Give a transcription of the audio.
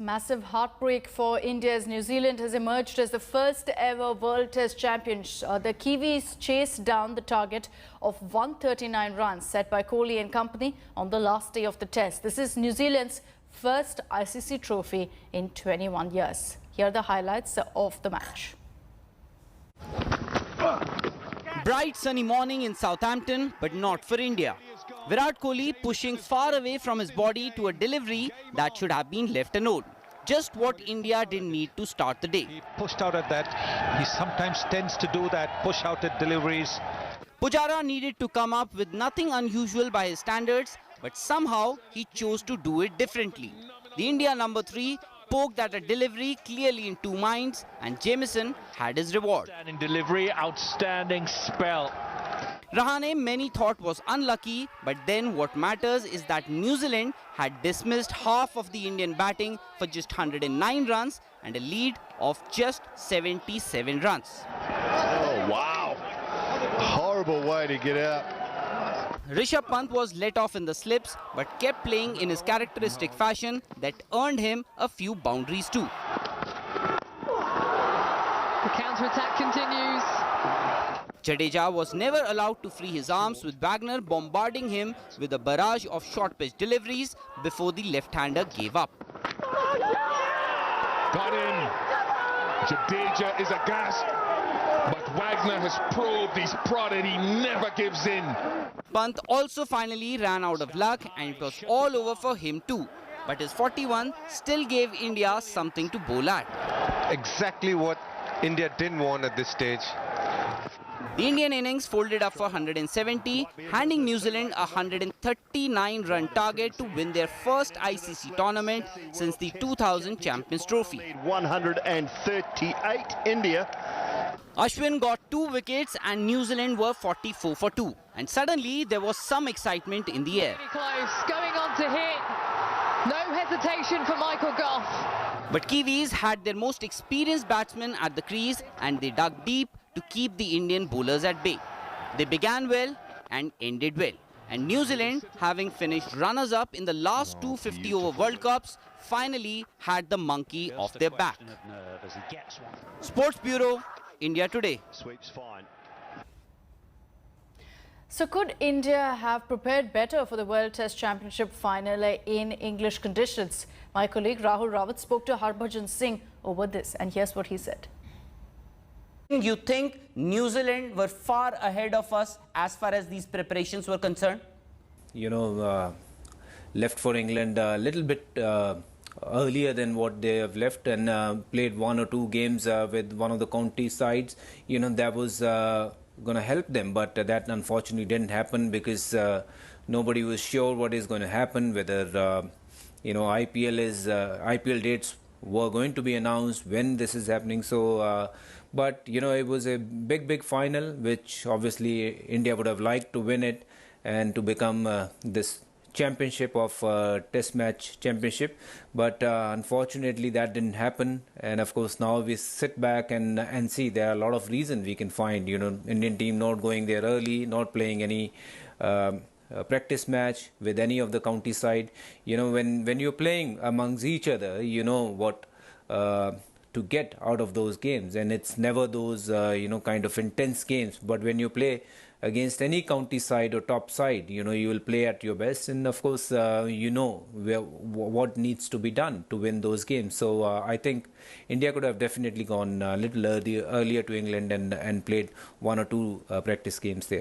Massive heartbreak for India as New Zealand has emerged as the first ever World Test champions. The Kiwis chased down the target of 139 runs set by Kohli and company on the last day of the Test. This is New Zealand's first ICC trophy in 21 years. Here are the highlights of the match. Bright sunny morning in Southampton, but not for India. Virat Kohli pushing far away from his body to a delivery that should have been left a note. Just what India didn't need to start the day. He pushed out at that. He sometimes tends to do that, push out at deliveries. Pujara needed to come up with nothing unusual by his standards, but somehow he chose to do it differently. The India number 3 poked at a delivery clearly in two minds, and Jamieson had his reward. Outstanding delivery, outstanding spell. Rahane many thought was unlucky, but then what matters is that New Zealand had dismissed half of the Indian batting for just 109 runs and a lead of just 77 runs. Oh, wow. Horrible way to get out. Rishabh Pant was let off in the slips, but kept playing in his characteristic fashion that earned him a few boundaries too. The counter-attack continues. Jadeja was never allowed to free his arms, with Wagner bombarding him with a barrage of short-pitch deliveries before the left-hander gave up. Got in. Jadeja is aghast, but Wagner has probed, he's prodded, he never gives in. Pant also finally ran out of luck, and it was all over for him too. But his 41 still gave India something to bowl at. Exactly what India didn't want at this stage. The Indian innings folded up for 170, handing New Zealand a 139-run target to win their first ICC tournament since the 2000 Champions Trophy. 138 India. Ashwin got 2 wickets and New Zealand were 44 for 2. And suddenly there was some excitement in the air. Pretty close, going on to hit. No hesitation for Michael Goff. But Kiwis had their most experienced batsmen at the crease and they dug deep to keep the Indian bowlers at bay. They began well and ended well. And New Zealand, having finished runners-up in the last 2 50-over World Cups, finally had the monkey off their back. Sports Bureau, India Today. Sweeps fine. So could India have prepared better for the World Test Championship final in English conditions? My colleague Rahul Rawat spoke to Harbhajan Singh over this, and here's what he said. You think New Zealand were far ahead of us as far as these preparations were concerned? You know, left for England a little bit earlier than what they have left, and played 1 or 2 games with one of the county sides. You know, that was going to help them, but that unfortunately didn't happen because nobody was sure what is going to happen, whether you know, IPL dates were going to be announced, when this is happening. So but you know, it was a big final which obviously India would have liked to win it and to become this championship of test match championship, but unfortunately that didn't happen. And of course now we sit back and see there are a lot of reasons we can find. You know, Indian team not going there early, not playing any practice match with any of the county side. You know, when you're playing amongst each other, you know what to get out of those games, and it's never those you know, kind of intense games. But when you play against any county side or top side, you know, you will play at your best, and of course you know what needs to be done to win those games. So I think India could have definitely gone a little earlier to England and played 1 or 2 practice games there.